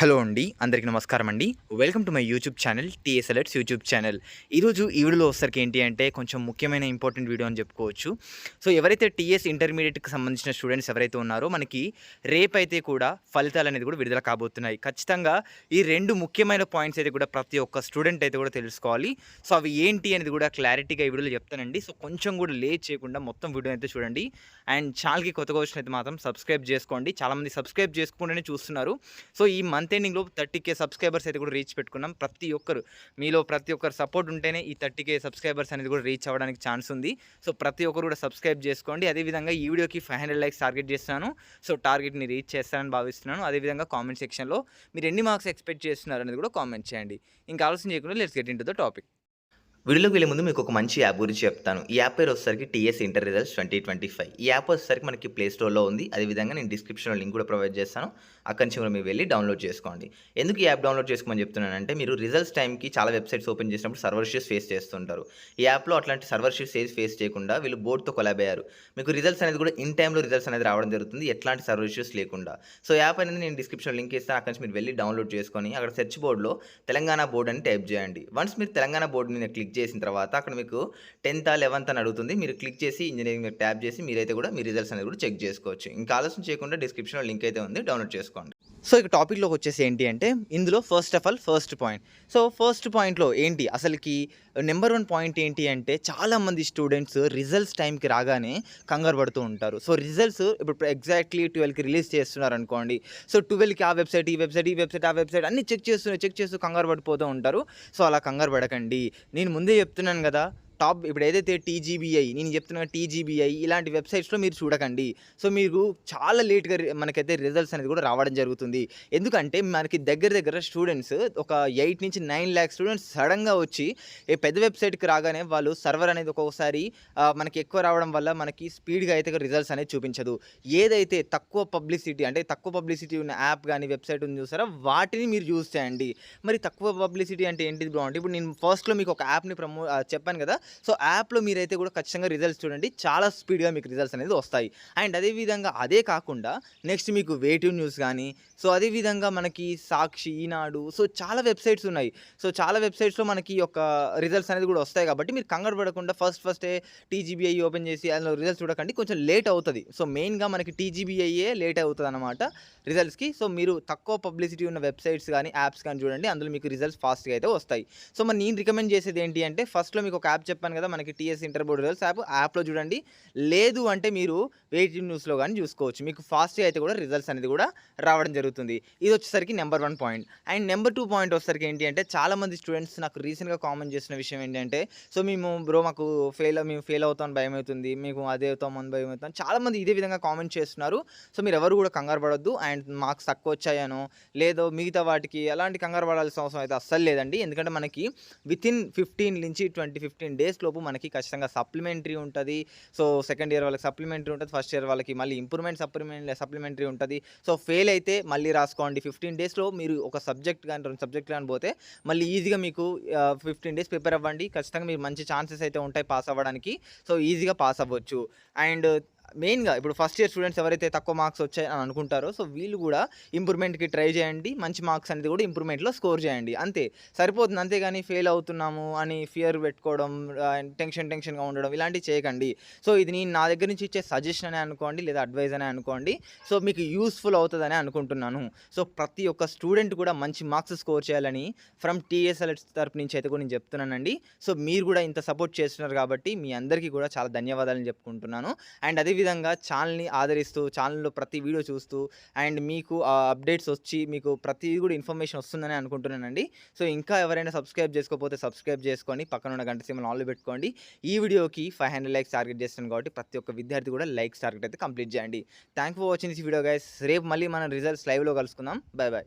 Hello అండి. అందరికీ నమస్కారం అండి. Welcome to my YouTube channel TS alerts YouTube channel. ఈరోజు ఈ వీడియోలో వచ్చేసరికి ఏంటి అంటే కొంచెం ముఖ్యమైన ఇంపార్టెంట్ వీడియో అని చెప్పుకోవచ్చు. సో ఎవరైతే టీఎస్ ఇంటర్మీడియేట్‌కి సంబంధించిన స్టూడెంట్స్ ఎవరైతే ఉన్నారో మనకి రేపైతే కూడా ఫలితాలనేది కూడా విడుదల కాబోతున్నాయి. ఖచ్చితంగా ఈ 2 ముఖ్యమైన పాయింట్స్ అయితే కూడా ప్రతి ఒక్క స్టూడెంట్ అయితే కూడా తెలుసుకోవాలి. సో అవి ఏంటి అనేది కూడా క్లారిటీగా ఈ వీడియోలో చెప్తానండి. సో కొంచెం కూడా లేట్ చేయకుండా మొత్తం వీడియో అయితే చూడండి. అండ్ ఛానల్‌కి కొత్తగా వచ్చినైతే మాత్రం సబ్స్క్రైబ్ చేసుకోండి. చాలామంది సబ్స్క్రైబ్ చేసుకుంటూనే చూస్తున్నారు. సో ఈ మంత్ ఎండింగ్‌లో 30,000 సబ్స్క్రైబర్స్ అయితే కూడా రీచ్ పెట్టుకున్నాం. ప్రతి ఒక్కరు సపోర్ట్ ఉంటేనే ఈ 30,000 సబ్స్క్రైబర్స్ అనేది కూడా రీచ్ అవ్వడానికి ఛాన్స్ ఉంది. సో ప్రతి ఒక్కరు కూడా సబ్స్క్రైబ్ చేసుకోండి. అదేవిధంగా ఈ వీడియోకి 500 లైక్స్ టార్గెట్ చేస్తున్నాను. సో టార్గెట్‌ని రీచ్ చేస్తానని భావిస్తున్నాను. అదేవిధంగా కామెంట్ సెక్షన్‌లో మీరు ఎన్ని మార్క్స్ ఎక్స్‌పెక్ట్ చేస్తున్నారు అనేది కూడా కామెంట్ చేయండి. ఇంకా ఆలస్యం చేయకుండా let's get into the topic. వీడియోలోకి వెళ్ళే ముందు మీకు ఒక మంచి యాప్ గురించి చెప్తాను. ఈ యాప్ పేరు వచ్చేసరికి టీఎస్ ఇంటర్ రిజల్ట్స్ 2025. ఈ యాప్ వచ్చేసరికి మనకి ప్లే స్టోర్‌లో ఉంది. అదేవిధంగా నేను డిస్క్రిప్షన్‌లో లింక్ కూడా ప్రొవైడ్ చేస్తాను. అక్కడి నుంచి కూడా మీరు వెళ్ళి డౌన్లోడ్ చేసుకోండి. ఎందుకు ఈ యాప్ డౌన్లోడ్ చేసుకోమని చెప్తున్నానంటే మీరు రిజల్ట్స్ టైంకి చాలా వెబ్సైట్స్ ఓపెన్ చేసినప్పుడు సర్వర్ ఇష్యూస్ ఫేస్ చేస్తుంటారు. ఈ యాప్‌లో అట్లాంటి సర్వర్ ఇష్యూస్ ఫేస్ చేయకుండా వీళ్ళు బోర్డ్‌తో కొలాబ్ అయ్యారు. మీకు రిజల్ట్స్ అనేది కూడా ఇన్ టైమ్‌లో రిజల్ట్స్ అనేది రావడం జరుగుతుంది. ఎట్లాంటి సర్వర్ ఇష్యూస్ లేకుండా. సో యాప్ అనేది నేను డిస్క్రిప్షన్‌లో లింక్ ఇస్తాను. అక్కడి నుంచి మీరు వెళ్ళి డౌన్లోడ్ చేసుకొని అక్కడ సెర్చ్ బోర్డ్‌లో తెలంగాణ బోర్డ్ అని టైప్ చేయండి. వన్స్ మీరు తెలంగాణ బోర్డ్ మీద క్లిక్ చేసిన తర్వాత అక్కడ మీకు 10థ్, 11థ్ అని అడుగుతుంది. మీరు క్లిక్ చేసి ఇంజినీరింగ్ మీద ట్యాప్ చేసి మీరైతే కూడా మీ రిజల్ట్స్ అనేది కూడా చెక్ చేసుకోవచ్చు. ఇంకా ఆలస్యం చేయకుండా డిస్క్రిప్షన్‌లో లింక్ అయితే ఉంది. డౌన్లోడ్ చేసుకోండి. సో ఇక టాపిక్‌లోకి వచ్చేసి ఏంటి అంటే ఇందులో first of all first point. So first పాయింట్‌లో ఏంటి అసలుకి నంబర్ 1 పాయింట్ ఏంటి అంటే చాలామంది స్టూడెంట్స్ రిజల్ట్స్ టైంకి రాగానే కంగారు పడుతూ ఉంటారు. సో రిజల్ట్స్ ఇప్పుడు ఎగ్జాక్ట్‌లీ 12కి రిలీజ్ చేస్తున్నారనుకోండి. సో 12కి ఆ వెబ్‌సైట్, ఈ వెబ్‌సైట్, ఈ వెబ్‌సైట్, ఆ వెబ్‌సైట్ అన్నీ చెక్ చేస్తూ కంగారు పడిపోతూ ఉంటారు. సో అలా కంగారు పడకండి. నేను ముందే చెప్తున్నాను కదా! ఇప్పుడు ఏదైతే టీజీబీఐ నేను చెప్తున్నా టీజీబీఐ ఇలాంటి వెబ్సైట్స్‌లో మీరు చూడకండి. సో మీకు చాలా లేట్‌గా మనకైతే రిజల్ట్స్ అనేది కూడా రావడం జరుగుతుంది. ఎందుకంటే మనకి దగ్గర స్టూడెంట్స్ ఒక 8-9 లాక్ స్టూడెంట్స్ సడన్‌గా వచ్చి పెద్ద వెబ్సైట్‌కి రాగానే వాళ్ళు సర్వర్ అనేది ఒక్కొక్కసారి మనకి ఎక్కువ రావడం వల్ల మనకి స్పీడ్‌గా అయితే రిజల్ట్స్ అనేది చూపించదు. ఏదైతే తక్కువ పబ్లిసిటీ ఉన్న యాప్ గాని, వెబ్సైట్ ఉంది చూసారా వాటిని మీరు యూజ్ చేయండి. మరి తక్కువ పబ్లిసిటీ అంటే ఏంటిది బ్రో అంటే ఇప్పుడు నేను ఫస్ట్‌లో మీకు ఒక యాప్‌ని చెప్పాను కదా! సో యాప్‌లో మీరైతే కూడా ఖచ్చితంగా రిజల్ట్స్ చూడండి. చాలా స్పీడ్‌గా మీకు రిజల్ట్స్ అనేది వస్తాయి. అండ్ అదేవిధంగా అదే కాకుండా నెక్స్ట్ మీకు వేటివ్ న్యూస్ గానీ, సో అదేవిధంగా మనకి సాక్షి, ఈనాడు సో చాలా వెబ్సైట్స్ ఉన్నాయి. సో చాలా వెబ్సైట్స్‌లో మనకి ఒక రిజల్ట్స్ అనేది కూడా వస్తాయి కాబట్టి మీరు కంగారు పడకుండా ఫస్టే టీజీబీఐ ఓపెన్ చేసి అందులో రిజల్ట్స్ చూడకండి. కొంచెం లేట్ అవుతది. సో మెయిన్‌గా మనకి టీజీబీఐయే లేట్ అవుతదనమాట రిజల్ట్స్‌కి. సో మీరు తక్కువ పబ్లిసిటీ ఉన్న వెబ్సైట్స్ గానీ, యాప్స్ గానీ చూడండి. అందులో మీకు రిజల్ట్స్ ఫాస్ట్‌గా అయితే వస్తాయి. సో మరి నేను రికమెండ్ చేసేది ఏంటి అంటే ఫస్ట్‌లో మీకు ఒక యాప్ చెప్పాను కదా! మనకి టీఎస్ ఇంటర్ బోర్డ్ రిజల్ట్స్ యాప్‌లో చూడండి. లేదు అంటే మీరు వెయిటింగ్ న్యూస్‌లో గానీ చూసుకోవచ్చు. మీకు ఫాస్ట్‌గా అయితే కూడా రిజల్ట్స్ అనేది కూడా రావడం జరుగుతుంది. ఇది వచ్చేసరికి number 1 point. And number 2 point వచ్చేసరికి ఏంటి అంటే చాలామంది స్టూడెంట్స్ నాకు రీసెంట్‌గా కామెంట్ చేసిన విషయం ఏంటంటే సో మాకు మేము ఫెయిల్ అవుతాం అని భయమవుతుంది. మేము అదే అవుతామని భయమవుతాం. చాలామంది ఇదే విధంగా కామెంట్ చేస్తున్నారు. సో మీరెవరు కూడా కంగారు పడొద్దు. అండ్ మార్క్స్ తక్కువ వచ్చాయనో లేదో మిగతా వాటికి ఎలాంటి కంగారు పడాల్సిన అవసరం అయితే అస్సలు లేదండి. ఎందుకంటే మనకి వితిన్ 15 డేస్ లోపు మనకి ఖచ్చితంగా సప్లిమెంటరీ ఉంటది. సో సెకండ్ ఇయర్ వాళ్ళకి సప్లిమెంటరీ ఉంటది. ఫస్ట్ ఇయర్ వాళ్ళకి మళ్ళీ ఇంప్రూవ్‌మెంట్ సప్లిమెంటరీ ఉంటది. సో ఫెయిల్ అయితే మళ్ళీ రాసుకోండి. 15 డేస్‌లో మీరు ఒక సబ్జెక్ట్ గాని, 2 సబ్జెక్టులు గాని పోతే మళ్ళీ ఈజీగా మీకు 15 డేస్ ప్రిపేర్ అవ్వండి. ఖచ్చితంగా మీరు మంచి ఛాన్సెస్ అయితే ఉంటాయి పాస్ అవ్వడానికి. సో ఈజీగా పాస్ అవ్వచ్చు. అండ్ మెయిన్‌గా ఇప్పుడు ఫస్ట్ ఇయర్ స్టూడెంట్స్ ఎవరైతే తక్కువ మార్క్స్ వచ్చాయి అని అనుకుంటారో సో వీళ్ళు కూడా ఇంప్రూవ్‌మెంట్‌కి ట్రై చేయండి. మంచి మార్క్స్ అనేది కూడా ఇంప్రూవ్‌మెంట్‌లో స్కోర్ చేయండి. అంతే సరిపోతుంది. అంతేగాని ఫెయిల్ అవుతున్నాము అని ఫియర్ పెట్టుకోవడం టెన్షన్‌గా ఉండడం ఇలాంటివి చేయకండి. సో ఇది నేను నా దగ్గర నుంచి ఇచ్చే సజెషన్ అనే అనుకోండి లేదా అడ్వైస్ అనే అనుకోండి. సో మీకు యూస్‌ఫుల్ అవుతదనే అనుకుంటున్నాను. సో ప్రతి ఒక్క స్టూడెంట్ కూడా మంచి మార్క్స్ స్కోర్ చేయాలని ఫ్రమ్ టీఎస్ఎల్ఎస్ తరపు నుంచి అయితే కూడా నేను చెప్తున్నానండి. సో మీరు కూడా ఇంత సపోర్ట్ చేస్తున్నారు కాబట్టి మీ అందరికీ కూడా చాలా ధన్యవాదాలని చెప్పుకుంటున్నాను. అండ్ అదేవిధంగా ఛానల్‌ని ఆదరిస్తూ ఛానల్‌లో ప్రతి వీడియో చూస్తూ అండ్ మీకు అప్డేట్స్ వచ్చి మీకు ప్రతిది కూడా ఇన్ఫర్మేషన్ వస్తుందని అనుకుంటున్నానండి. సో ఇంకా ఎవరైనా సబ్స్క్రైబ్ చేసుకోకపోతే సబ్స్క్రైబ్ చేసుకొని పక్కన ఉన్న గంట సింబల్ ఆన్‌లో పెట్టుకోండి. ఈ వీడియోకి 500 లైక్స్ టార్గెట్ చేస్తున్నాను కాబట్టి ప్రతి ఒక్క విద్యార్థి కూడా లైక్స్ టార్గెట్ అయితే కంప్లీట్ చేయండి. Thanks for watching this video guys. రేపు మళ్ళీ మనం రిజల్ట్స్ లైవ్‌లో కలుసుకుందాం. బై.